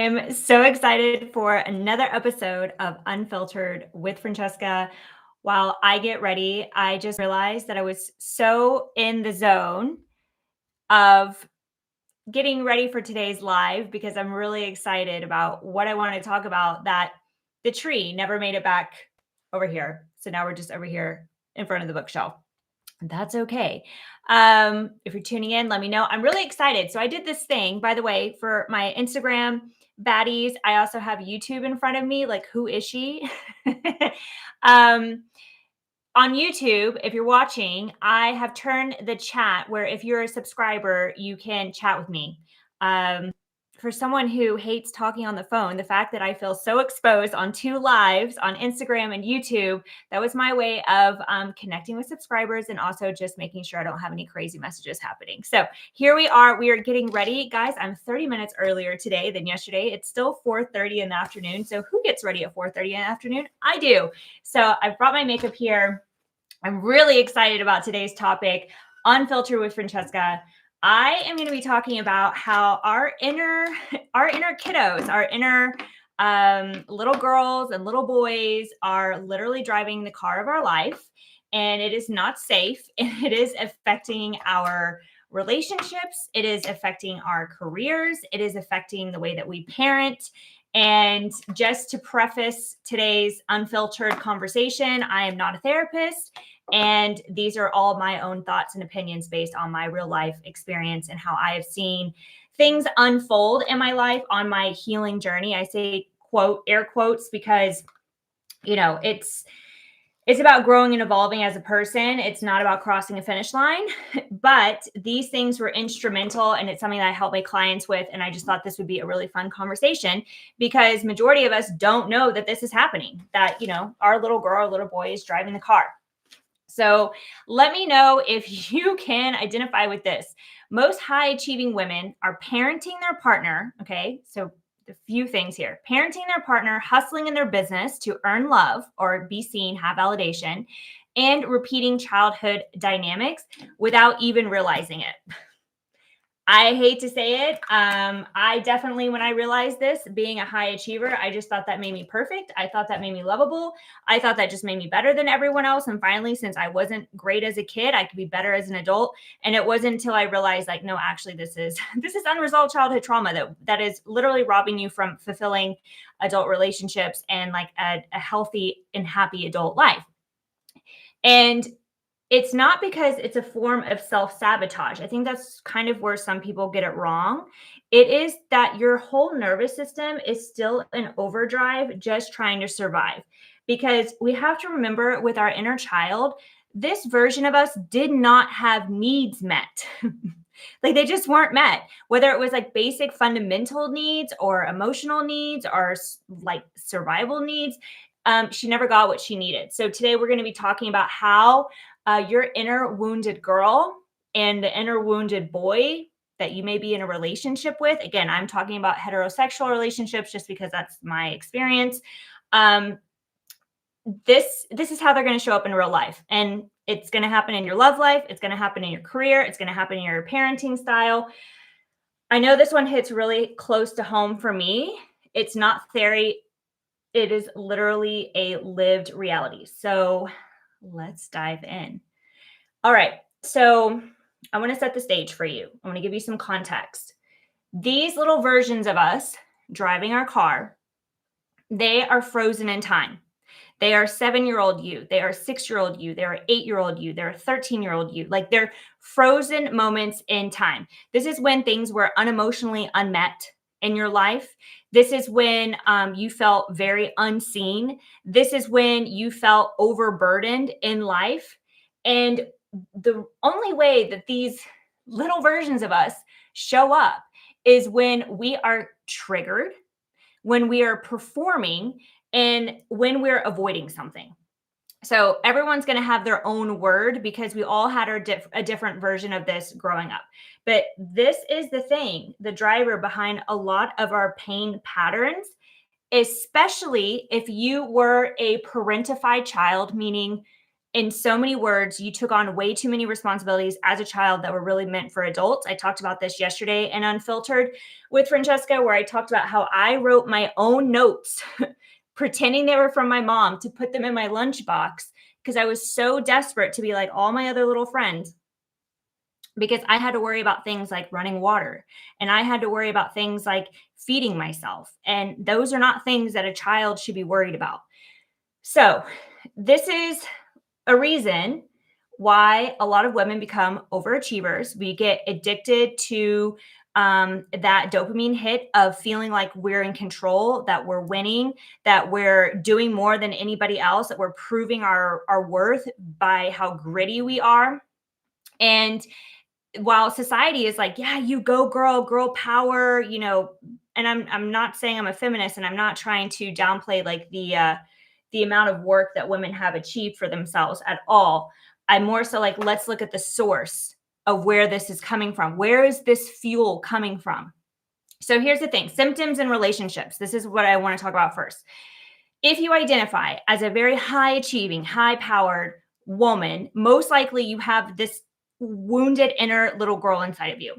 I'm so excited for another episode of Unfiltered with Francesca. While I get ready, I just realized that I was so in the zone of getting ready for today's live because I'm really excited about what I want to talk about that the tree never made it back over here. So now we're just over here in front of the bookshelf. That's okay. If you're tuning in, let me know. I'm really excited. So I did this thing, by the way, for my Instagram baddies. I also have YouTube in front of me. Like, who is she? um, on YouTube, if you're watching, I have turned the chat where if you're a subscriber, you can chat with me. For someone who hates talking on the phone, the fact that I feel so exposed on 2 lives on Instagram and YouTube, that was my way of connecting with subscribers and also just making sure I don't have any crazy messages happening. So here we are. We are getting ready. Guys, I'm 30 minutes earlier today than yesterday. It's still 4:30 in the afternoon. So who gets ready at 4:30 in the afternoon? I do. So I've brought my makeup here. I'm really excited about today's topic, Unfiltered with Francesca. I am going to be talking about how our inner kiddos, our inner little girls and little boys are literally driving the car of our life, and it is not safe, and it is affecting our relationships. It is affecting our careers. It is affecting the way that we parent. And just to preface today's unfiltered conversation, I am not a therapist. And these are all my own thoughts and opinions based on my real life experience and how I have seen things unfold in my life on my healing journey. I say quote, air quotes, because, it's about growing and evolving as a person. It's not about crossing a finish line, but these things were instrumental, and it's something that I help my clients with. And I just thought this would be a really fun conversation because majority of us don't know that this is happening, that, our little girl or little boy is driving the car. So let me know if you can identify with this. Most high achieving women are parenting their partner. Okay. So a few things here: parenting their partner, hustling in their business to earn love or be seen, have validation, and repeating childhood dynamics without even realizing it. I hate to say it. I definitely, when I realized this, being a high achiever, I just thought that made me perfect. I thought that made me lovable. I thought that just made me better than everyone else. And finally, since I wasn't great as a kid, I could be better as an adult. And it wasn't until I realized, like, no, actually, this is unresolved childhood trauma that is literally robbing you from fulfilling adult relationships and like a healthy and happy adult life. And it's not because it's a form of self-sabotage. I think that's kind of where some people get it wrong. It is that your whole nervous system is still in overdrive, just trying to survive. Because we have to remember, with our inner child, this version of us did not have needs met. Like, they just weren't met, whether it was like basic fundamental needs or emotional needs or like survival needs. She never got what she needed. So today we're going to be talking about how your inner wounded girl and the inner wounded boy that you may be in a relationship with. Again, I'm talking about heterosexual relationships just because that's my experience. This is how they're going to show up in real life. And it's going to happen in your love life. It's going to happen in your career. It's going to happen in your parenting style. I know this one hits really close to home for me. It's not theory. It is literally a lived reality. So let's dive in. All right. So I want to set the stage for you. I want to give you some context. These little versions of us driving our car, they are frozen in time. They are 7-year-old you. They are 6-year-old you. They are 8-year-old you. They're 13-year-old you. Like, they're frozen moments in time. This is when things were unemotionally unmet in your life. This is when you felt very unseen. This is when you felt overburdened in life. And the only way that these little versions of us show up is when we are triggered, when we are performing, and when we're avoiding something. So everyone's going to have their own word because we all had a different version of this growing up. But this is the thing, the driver behind a lot of our pain patterns, especially if you were a parentified child, meaning in so many words, you took on way too many responsibilities as a child that were really meant for adults. I talked about this yesterday in Unfiltered with Francesca, where I talked about how I wrote my own notes, pretending they were from my mom, to put them in my lunchbox because I was so desperate to be like all my other little friends, because I had to worry about things like running water, and I had to worry about things like feeding myself. And those are not things that a child should be worried about. So, this is a reason why a lot of women become overachievers. We get addicted to that dopamine hit of feeling like we're in control, that we're winning, that we're doing more than anybody else, that we're proving our worth by how gritty we are. And while society is like, yeah, you go girl, girl power, and I'm not saying I'm a feminist, and I'm not trying to downplay like the amount of work that women have achieved for themselves at all. I'm more so like, let's look at the source of where this is coming from. Where is this fuel coming from? So here's the thing: symptoms in relationships. This is what I want to talk about first. If you identify as a very high achieving, high powered woman, most likely you have this wounded inner little girl inside of you.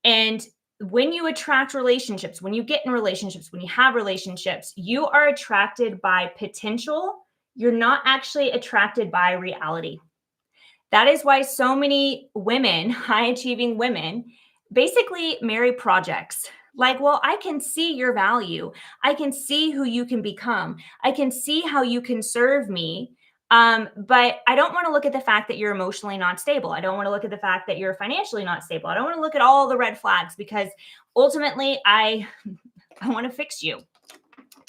And when you attract relationships, when you get in relationships, when you have relationships, you are attracted by potential. You're not actually attracted by reality. That is why so many women, high achieving women, basically marry projects. Like, well, I can see your value. I can see who you can become. I can see how you can serve me. But I don't want to look at the fact that you're emotionally not stable. I don't want to look at the fact that you're financially not stable. I don't want to look at all the red flags, because ultimately I want to fix you.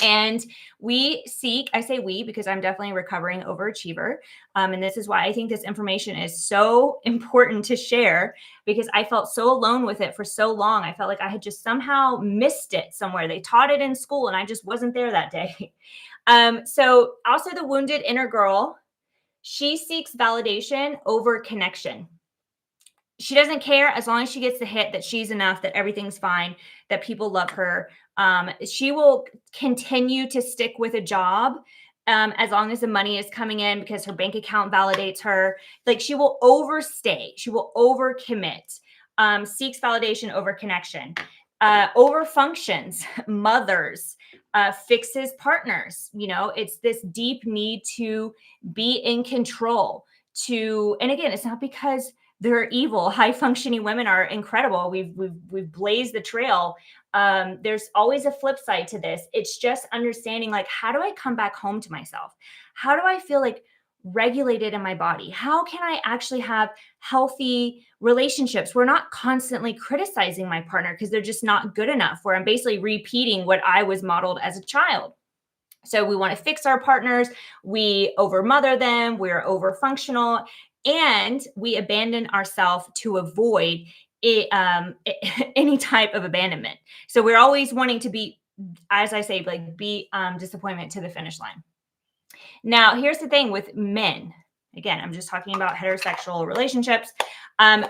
And I say we because I'm definitely a recovering overachiever. And this is why I think this information is so important to share, because I felt so alone with it for so long. I felt like I had just somehow missed it somewhere. They taught it in school and I just wasn't there that day. So also the wounded inner girl, she seeks validation over connection. She doesn't care as long as she gets the hit that she's enough, that everything's fine, that people love her. She will continue to stick with a job as long as the money is coming in, because her bank account validates her. Like, she will overstay, she will overcommit, seeks validation over connection, over functions, mothers, fixes partners. It's this deep need to be in control. And again, it's not because they're evil. High functioning women are incredible. We've blazed the trail. There's always a flip side to this. It's just understanding, like, how do I come back home to myself? How do I feel like regulated in my body? How can I actually have healthy relationships? We're not constantly criticizing my partner because they're just not good enough, where I'm basically repeating what I was modeled as a child. So we want to fix our partners. We overmother them. We're overfunctional, and we abandon ourselves to avoid any type of abandonment. So we're always wanting to be, as I say, like, be disappointment to the finish line. Now, here's the thing with men. Again, I'm just talking about heterosexual relationships.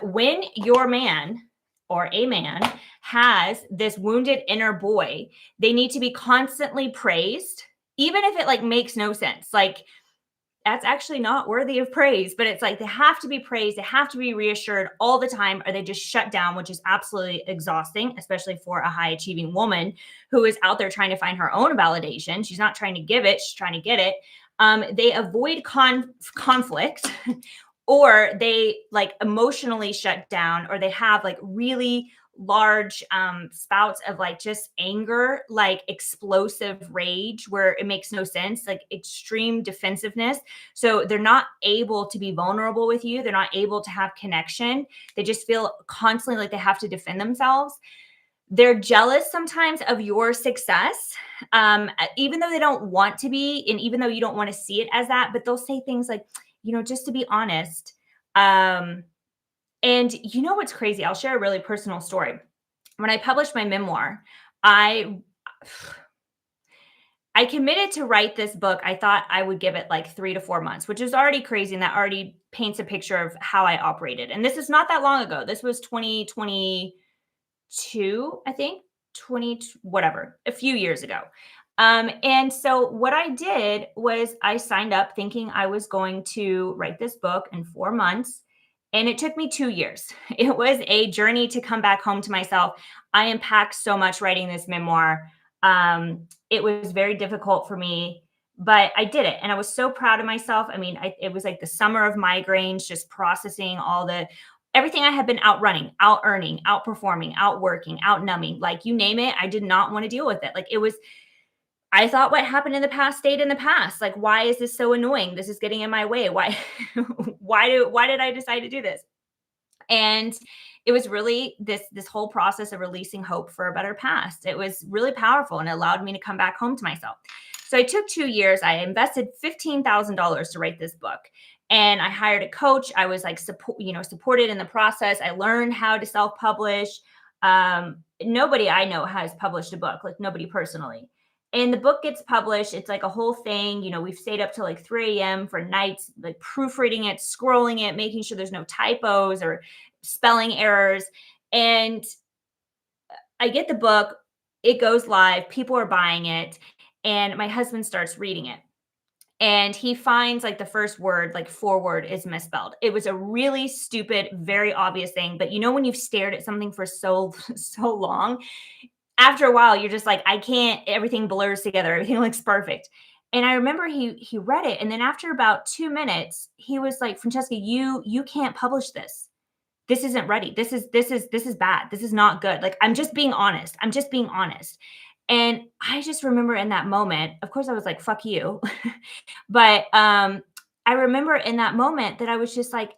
When your man or a man has this wounded inner boy, they need to be constantly praised, even if it like makes no sense. Like, that's actually not worthy of praise, but it's like they have to be praised. They have to be reassured all the time, or they just shut down, which is absolutely exhausting, especially for a high achieving woman who is out there trying to find her own validation. She's not trying to give it, she's trying to get it. They avoid conflict, or they like emotionally shut down, or they have like really large spouts of like just anger, like explosive rage where it makes no sense, like extreme defensiveness. So they're not able to be vulnerable with you. They're not able to have connection. They just feel constantly like they have to defend themselves. They're jealous sometimes of your success, even though they don't want to be, and even though you don't want to see it as that, but they'll say things like, just to be honest. And what's crazy? I'll share a really personal story. When I published my memoir, I committed to write this book. I thought I would give it like 3 to 4 months, which is already crazy. And that already paints a picture of how I operated. And this is not that long ago. This was 2022, I think, whatever, a few years ago. And so what I did was I signed up thinking I was going to write this book in 4 months. And it took me 2 years. It was a journey to come back home to myself. I unpacked so much writing this memoir. It was very difficult for me, but I did it. And I was so proud of myself. I mean, it was like the summer of migraines, just processing everything I had been outrunning, out earning, outperforming, outworking, out numbing, like you name it. I did not want to deal with it. Like it was I thought what happened in the past stayed in the past. Like, why is this so annoying? This is getting in my way. Why, why did I decide to do this? And it was really this whole process of releasing hope for a better past. It was really powerful and it allowed me to come back home to myself. So I took 2 years. I invested $15,000 to write this book. And I hired a coach. I was like supported in the process. I learned how to self-publish. Nobody I know has published a book, like nobody personally. And the book gets published. It's like a whole thing. We've stayed up till like 3 a.m. for nights, like proofreading it, scrolling it, making sure there's no typos or spelling errors. And I get the book, it goes live, people are buying it, and my husband starts reading it. And he finds like the first word, like forward, is misspelled. It was a really stupid, very obvious thing. But when you've stared at something for so, so long, after a while, you're just like, I can't, everything blurs together. Everything looks perfect. And I remember he read it. And then after about 2 minutes, he was like, Francesca, you can't publish this. This isn't ready. This is bad. This is not good. Like, I'm just being honest. I'm just being honest. And I just remember in that moment, of course I was like, fuck you. But I remember in that moment that I was just like,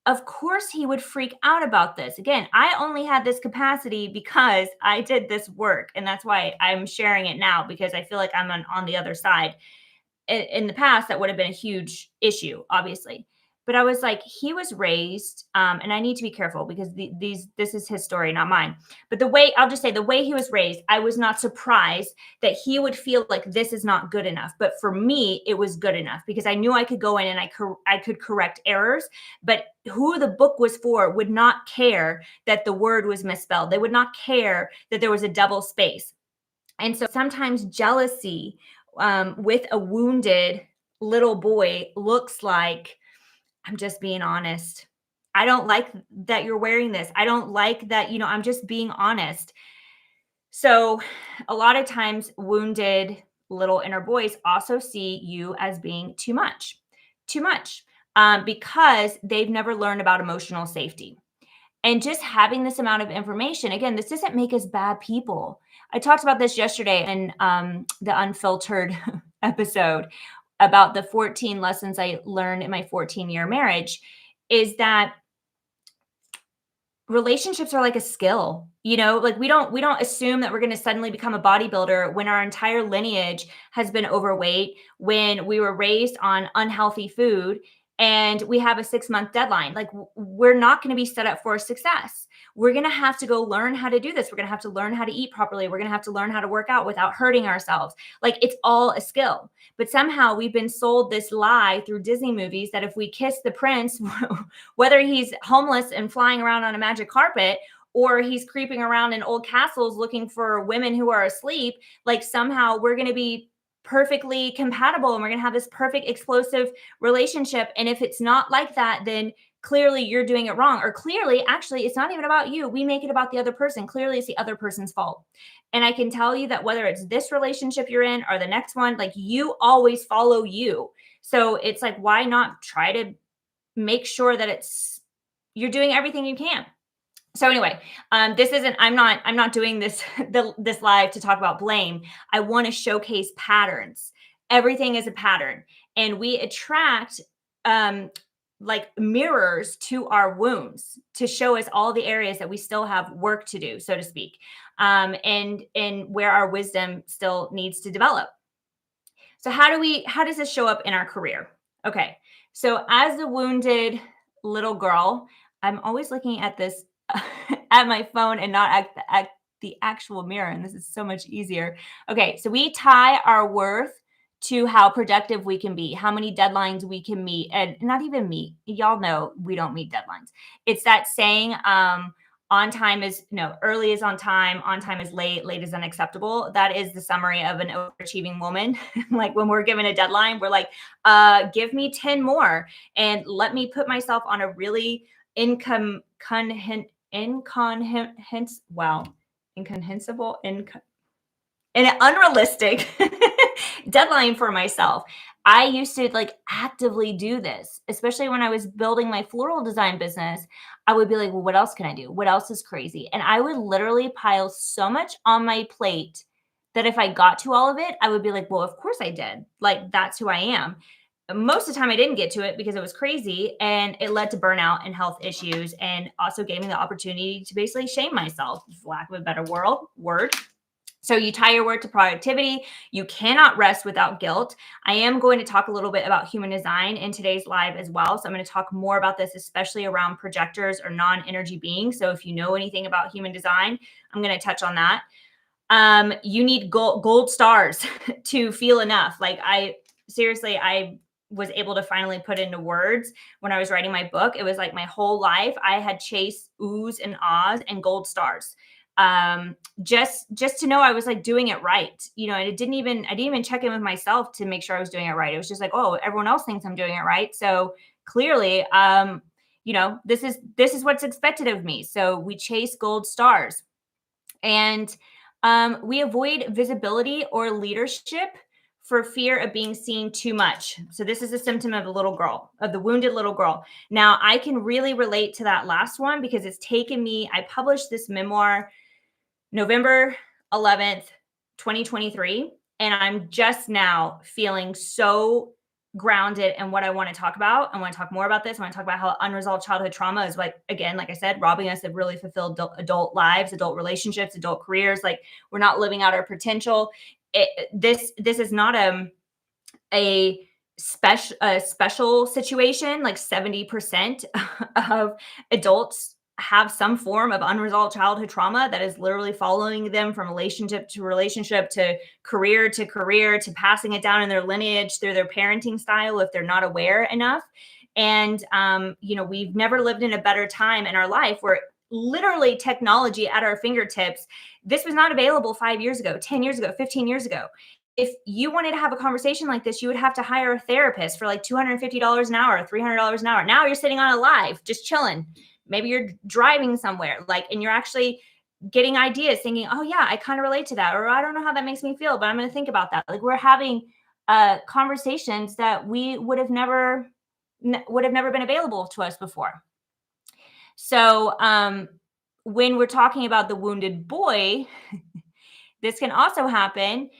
of course he would freak out about this. Again, I only had this capacity because I did this work. And that's why I'm sharing it now, because I feel like I'm on the other side. In the past, that would have been a huge issue, obviously. But I was like, he was raised, and I need to be careful because this is his story, not mine. But I'll just say the way he was raised, I was not surprised that he would feel like this is not good enough. But for me, it was good enough because I knew I could go in and I could correct errors. But who the book was for would not care that the word was misspelled. They would not care that there was a double space. And so sometimes jealousy with a wounded little boy looks like, I'm just being honest. I don't like that you're wearing this. I don't like that, I'm just being honest. So a lot of times wounded little inner boys also see you as being too much, because they've never learned about emotional safety. And just having this amount of information, again, this doesn't make us bad people. I talked about this yesterday in the Unfiltered episode about the 14 lessons I learned in my 14-year marriage, is that relationships are like a skill. Like we don't assume that we're going to suddenly become a bodybuilder when our entire lineage has been overweight, when we were raised on unhealthy food, and we have a 6-month deadline. Like we're not going to be set up for success. We're going to have to go learn how to do this. We're going to have to learn how to eat properly. We're going to have to learn how to work out without hurting ourselves. Like it's all a skill. But somehow we've been sold this lie through Disney movies that if we kiss the prince, whether he's homeless and flying around on a magic carpet, or he's creeping around in old castles looking for women who are asleep, like somehow we're going to be perfectly compatible and we're going to have this perfect explosive relationship. And if it's not like that, then clearly you're doing it wrong. Or clearly, actually, it's not even about you. We make it about the other person. Clearly, it's the other person's fault. And I can tell you that whether it's this relationship you're in or the next one, like you always follow you. So it's like, why not try to make sure that you're doing everything you can. So anyway, I'm not doing this live to talk about blame. I want to showcase patterns. Everything is a pattern, and we attract like mirrors to our wounds to show us all the areas that we still have work to do, so to speak, and where our wisdom still needs to develop. So how does this show up in our career? Okay. So as a wounded little girl, I'm always looking at this at my phone and not at the actual mirror. And this is so much easier. Okay. So we tie our worth to how productive we can be, how many deadlines we can meet, and not even meet. Y'all know we don't meet deadlines. It's that saying, On time is no, early is on time is late, late is unacceptable. That is the summary of an overachieving woman. Like when we're given a deadline, we're like, give me 10 more and let me put myself on a really and an unrealistic deadline for myself. I used to like actively do this, especially when I was building my floral design business. I would be like, well, what else can I do? What else is crazy? And I would literally pile so much on my plate that if I got to all of it, I would be like, well, of course I did. Like, that's who I am. Most of the time, I didn't get to it because it was crazy and it led to burnout and health issues, and also gave me the opportunity to basically shame myself, for lack of a better word. So you tie your word to productivity. You cannot rest without guilt. I am going to talk a little bit about human design in today's live as well. So I'm going to talk more about this, especially around projectors or non-energy beings. So if you know anything about human design, I'm going to touch on that. You need gold stars to feel enough. Like I was able to finally put into words when I was writing my book. It was like my whole life I had chased oohs and ahs and gold stars. Just to know I was like doing it right. And I didn't even check in with myself to make sure I was doing it right. It was just like, oh, everyone else thinks I'm doing it right. So clearly, this is what's expected of me. So we chase gold stars, and we avoid visibility or leadership for fear of being seen too much. So this is a symptom of the wounded little girl. Now I can really relate to that last one because it's taken me, I published this memoir November 11th, 2023. And I'm just now feeling so grounded in what I want to talk about. I want to talk more about this. I want to talk about how unresolved childhood trauma is, like, again, like I said, robbing us of really fulfilled adult lives, adult relationships, adult careers. Like, we're not living out our potential. This is not a special situation. Like 70% of adults have some form of unresolved childhood trauma that is literally following them from relationship to relationship to career to passing it down in their lineage through their parenting style if they're not aware enough. And we've never lived in a better time in our life where literally technology at our fingertips. This was not available 5 years ago, 10 years ago, 15 years ago. If you wanted to have a conversation like this, you would have to hire a therapist for like $250 an hour, $300 an hour. Now you're sitting on a live, just chilling. Maybe you're driving somewhere, and you're actually getting ideas, thinking, oh yeah, I kind of relate to that. Or I don't know how that makes me feel, but I'm going to think about that. Like, we're having conversations that we would have never been available to us before. So when we're talking about the wounded boy, this can also happen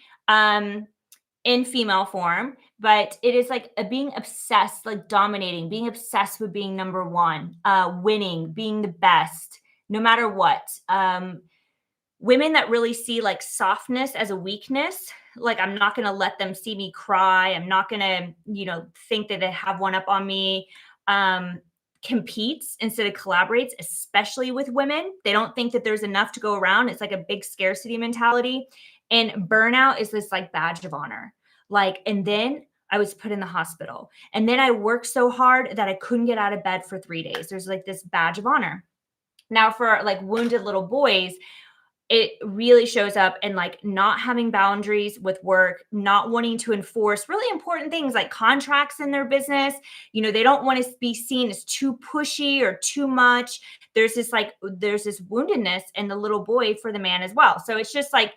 in female form, but it is like being obsessed, like dominating, being obsessed with being number one, winning, being the best, no matter what. Women that really see like softness as a weakness, like I'm not going to let them see me cry. I'm not going to, think that they have one up on me. Competes instead of collaborates, especially with women. They don't think that there's enough to go around. It's like a big scarcity mentality. And burnout is this like badge of honor. And then I was put in the hospital. And then I worked so hard that I couldn't get out of bed for 3 days. There's like this badge of honor. Now for like wounded little boys, it really shows up in like not having boundaries with work, not wanting to enforce really important things like contracts in their business. They don't want to be seen as too pushy or too much. There's this woundedness in the little boy for the man as well. So it's just like,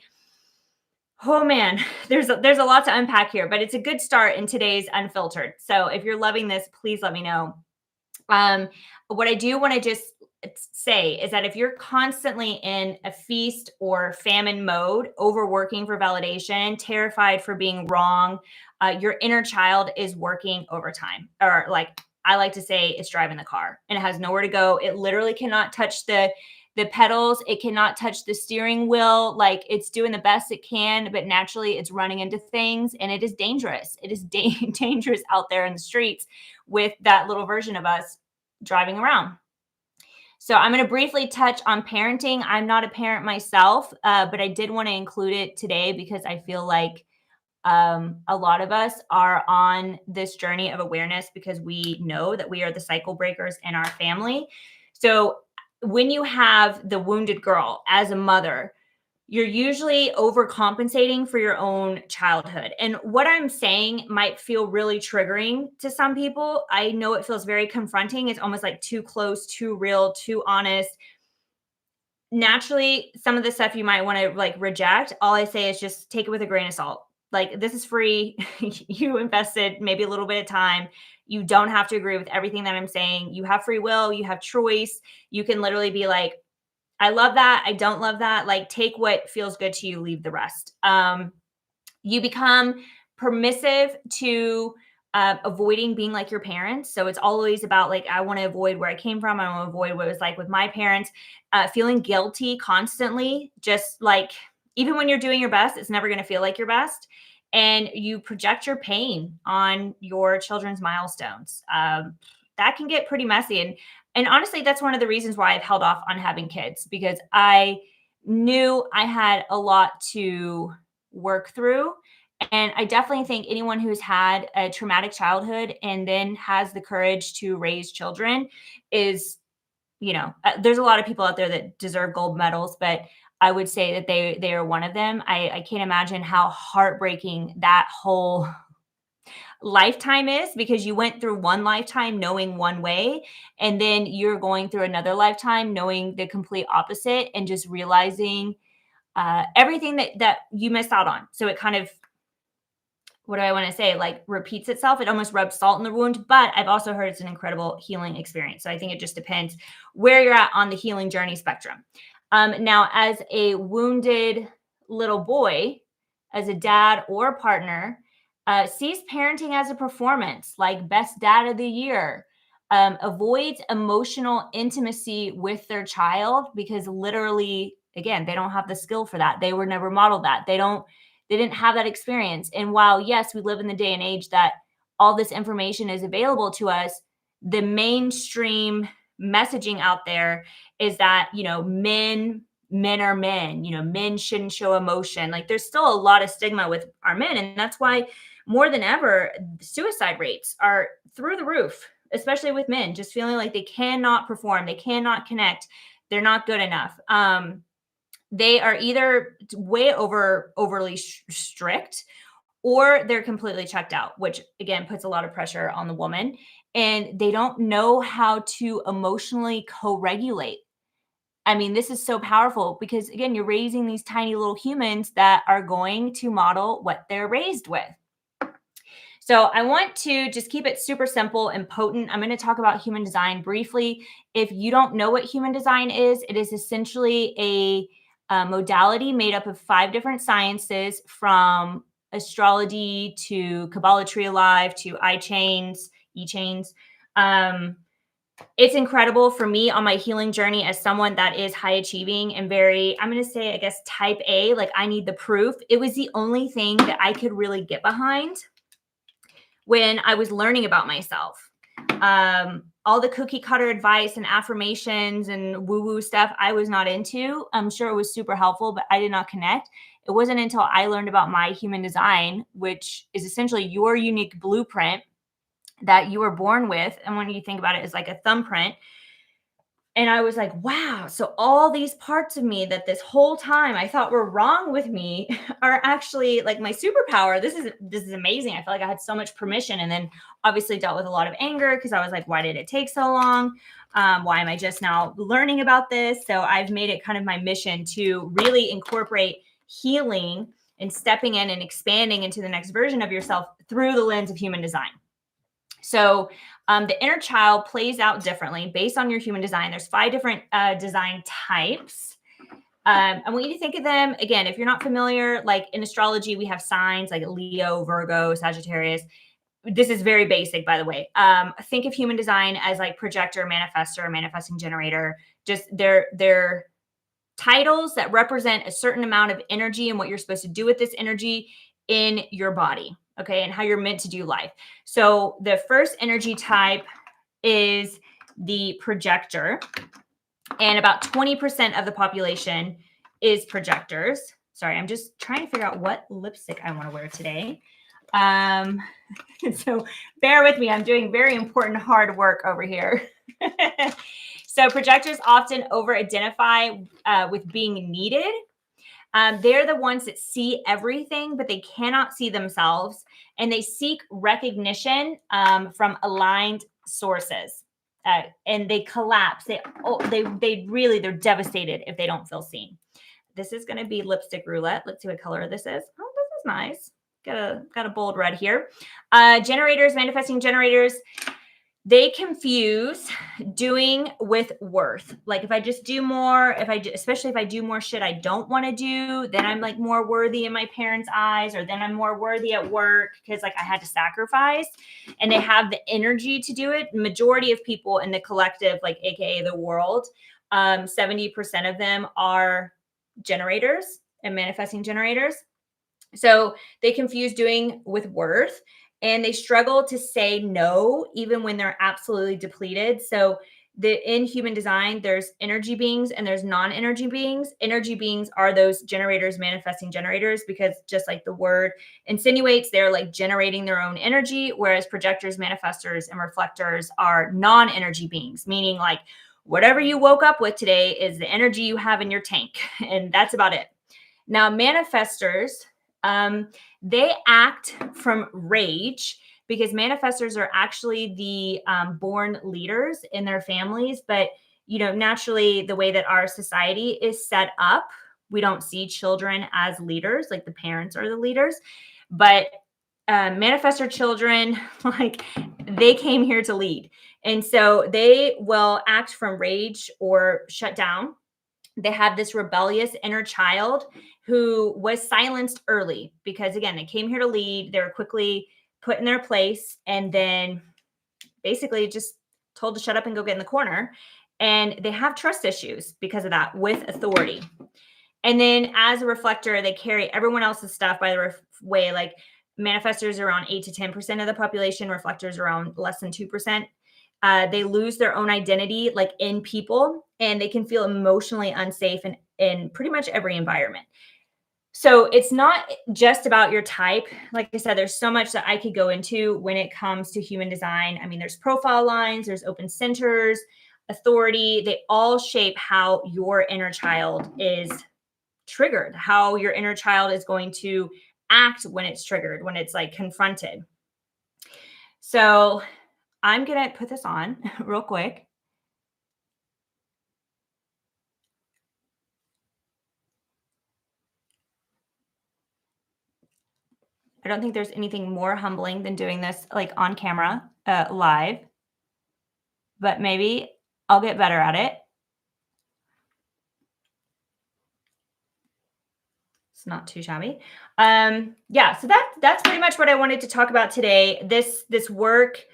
oh man, there's a lot to unpack here, but it's a good start in today's Unfiltered. So if you're loving this, please let me know. What I do want to just say is that if you're constantly in a feast or famine mode, overworking for validation, terrified for being wrong, your inner child is working overtime, or like I like to say, it's driving the car and it has nowhere to go. It literally cannot touch the pedals. It cannot touch the steering wheel. Like, it's doing the best it can, but naturally it's running into things, and it is dangerous. It is dangerous out there in the streets with that little version of us driving around. So I'm going to briefly touch on parenting. I'm not a parent myself, but I did want to include it today because I feel like a lot of us are on this journey of awareness because we know that we are the cycle breakers in our family. So when you have the wounded girl as a mother, you're usually overcompensating for your own childhood. And what I'm saying might feel really triggering to some people. I know it feels very confronting. It's almost like too close, too real, too honest. Naturally, some of the stuff you might want to like reject. All I say is just take it with a grain of salt. Like, this is free. You invested maybe a little bit of time. You don't have to agree with everything that I'm saying. You have free will, you have choice. You can literally be like, I love that. I don't love that. Like, take what feels good to you, leave the rest. You become permissive to avoiding being like your parents. So it's always about like, I want to avoid where I came from. I want to avoid what it was like with my parents. Feeling guilty constantly, just like, even when you're doing your best, it's never going to feel like your best. And you project your pain on your children's milestones. That can get pretty messy. And honestly, that's one of the reasons why I've held off on having kids, because I knew I had a lot to work through. And I definitely think anyone who's had a traumatic childhood and then has the courage to raise children is, there's a lot of people out there that deserve gold medals, but I would say that they are one of them. I can't imagine how heartbreaking that whole lifetime is, because you went through one lifetime knowing one way, and then you're going through another lifetime knowing the complete opposite, and just realizing everything that you missed out on. So it kind of, what do I want to say? Like, repeats itself. It almost rubs salt in the wound, but I've also heard it's an incredible healing experience. So I think it just depends where you're at on the healing journey spectrum. Now, as a wounded little boy, as a dad or partner, sees parenting as a performance, like best dad of the year, avoids emotional intimacy with their child because literally, again, they don't have the skill for that. They were never modeled that. They didn't have that experience. And while, yes, we live in the day and age that all this information is available to us, the mainstream messaging out there is that, men are men, men shouldn't show emotion. Like, there's still a lot of stigma with our men. And that's why more than ever, suicide rates are through the roof, especially with men, just feeling like they cannot perform, they cannot connect, they're not good enough. They are either way overly strict, or they're completely checked out, which again puts a lot of pressure on the woman, and they don't know how to emotionally co-regulate. I mean, this is so powerful because, again, you're raising these tiny little humans that are going to model what they're raised with. So I want to just keep it super simple and potent. I'm going to talk about human design briefly. If you don't know what human design is, it is essentially a modality made up of 5 different sciences, from astrology to Kabbalah Tree Alive to E-chains. It's incredible for me on my healing journey as someone that is high achieving and very, I'm going to say, I guess, type A, like I need the proof. It was the only thing that I could really get behind when I was learning about myself. All the cookie cutter advice and affirmations and woo-woo stuff I was not into. I'm sure it was super helpful, but I did not connect. It wasn't until I learned about my human design, which is essentially your unique blueprint that you were born with. And when you think about it, it's like a thumbprint. And I was like, wow, so all these parts of me that this whole time I thought were wrong with me are actually like my superpower. This is amazing. I felt like I had so much permission, and then obviously dealt with a lot of anger because I was like, why did it take so long? Why am I just now learning about this? So I've made it kind of my mission to really incorporate healing and stepping in and expanding into the next version of yourself through the lens of human design. So the inner child plays out differently based on your human design. There's 5 different design types. I want you to think of them, again, if you're not familiar, like in astrology, we have signs like Leo, Virgo, Sagittarius. This is very basic, by the way. Think of human design as like projector, manifestor, manifesting generator. Just they're titles that represent a certain amount of energy and what you're supposed to do with this energy in your body. Okay, and how you're meant to do life. So the first energy type is the projector, and about 20% of the population is projectors. Sorry, I'm just trying to figure out what lipstick I want to wear today. So bear with me. I'm doing very important hard work over here. So projectors often over-identify with being needed. They're the ones that see everything, but they cannot see themselves, and they seek recognition from aligned sources. And they collapse. They're devastated if they don't feel seen. This is going to be lipstick roulette. Let's see what color this is. Oh, this is nice. Got a bold red here. Generators, manifesting generators, they confuse doing with worth. Like if I just do more, especially if I do more shit I don't want to do, then I'm like more worthy in my parents' eyes, or then I'm more worthy at work because like I had to sacrifice, and they have the energy to do it. Majority of people in the collective, like AKA the world, 70% of them are generators and manifesting generators. So they confuse doing with worth, and they struggle to say no even when they're absolutely depleted. So in human design, there's energy beings and there's non-energy beings. Energy beings are those generators, manifesting generators, because just like the word insinuates, they're like generating their own energy, whereas projectors, manifestors, and reflectors are non-energy beings, meaning like whatever you woke up with today is the energy you have in your tank, and that's about it. Now, manifestors, they act from rage, because manifestors are actually the born leaders in their families. But, naturally, the way that our society is set up, we don't see children as leaders, like the parents are the leaders. But manifestor children, like they came here to lead. And so they will act from rage or shut down. They have this rebellious inner child who was silenced early because, again, they came here to lead. They were quickly put in their place and then basically just told to shut up and go get in the corner. And they have trust issues because of that with authority. And then as a reflector, they carry everyone else's stuff by the way. Like manifestors are around 8 to 10% of the population, reflectors around less than 2%. They lose their own identity, like in people, and they can feel emotionally unsafe in pretty much every environment. So it's not just about your type. Like I said, there's so much that I could go into when it comes to human design. I mean, there's profile lines, there's open centers, authority. They all shape how your inner child is triggered, how your inner child is going to act when it's triggered, when it's like confronted. So I'm going to put this on real quick. I don't think there's anything more humbling than doing this like on camera, live, but maybe I'll get better at it. It's not too shabby. Yeah, so that's pretty much what I wanted to talk about today. This work,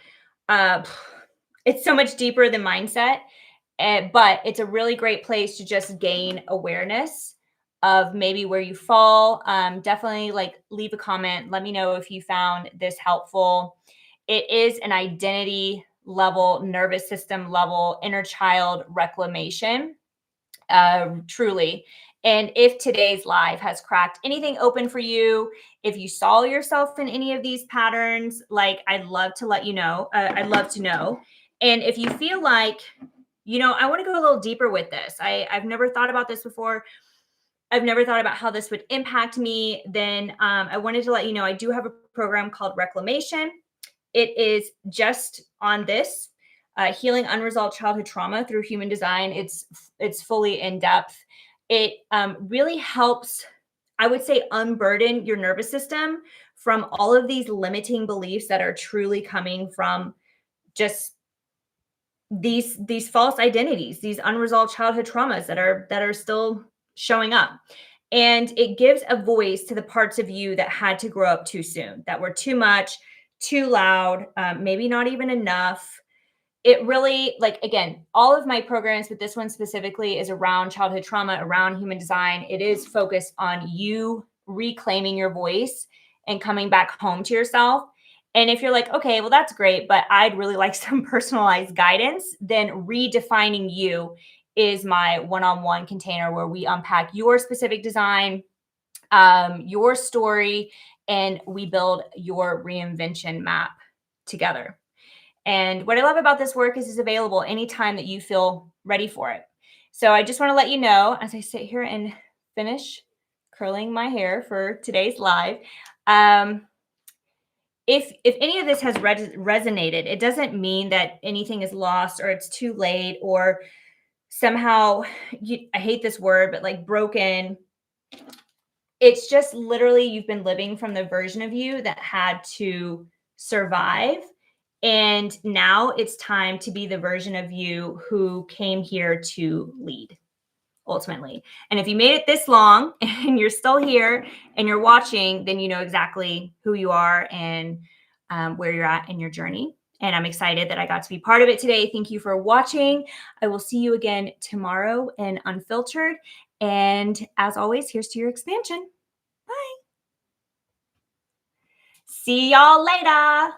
it's so much deeper than mindset, but it's a really great place to just gain awareness of maybe where you fall. Definitely like leave a comment. Let me know if you found this helpful. It is an identity level, nervous system level, inner child reclamation, truly. And if today's live has cracked anything open for you, if you saw yourself in any of these patterns, like I'd love to let you know. I'd love to know. And if you feel like, I want to go a little deeper with this. I've never thought about this before. I've never thought about how this would impact me. Then I wanted to let you know I do have a program called Reclamation. It is just on this healing unresolved childhood trauma through human design. It's fully in depth. It really helps, I would say, unburden your nervous system from all of these limiting beliefs that are truly coming from just these false identities, these unresolved childhood traumas that are still showing up. And it gives a voice to the parts of you that had to grow up too soon, that were too much, too loud, maybe not even enough. It really, like, again, all of my programs, but this one specifically is around childhood trauma, around human design. It is focused on you reclaiming your voice and coming back home to yourself. And if you're like, okay, well, that's great, but I'd really like some personalized guidance, then Redefining You is my one-on-one container where we unpack your specific design, your story, and we build your reinvention map together. And what I love about this work is it's available anytime that you feel ready for it. So I just want to let you know as I sit here and finish curling my hair for today's live. Um, if any of this has resonated, it doesn't mean that anything is lost or it's too late or somehow I hate this word, but like broken. It's just literally you've been living from the version of you that had to survive. And now it's time to be the version of you who came here to lead ultimately. And if you made it this long and you're still here and you're watching, then you know exactly who you are and where you're at in your journey. And I'm excited that I got to be part of it today. Thank you for watching. I will see you again tomorrow in Unfiltered. And as always, here's to your expansion. Bye. See y'all later.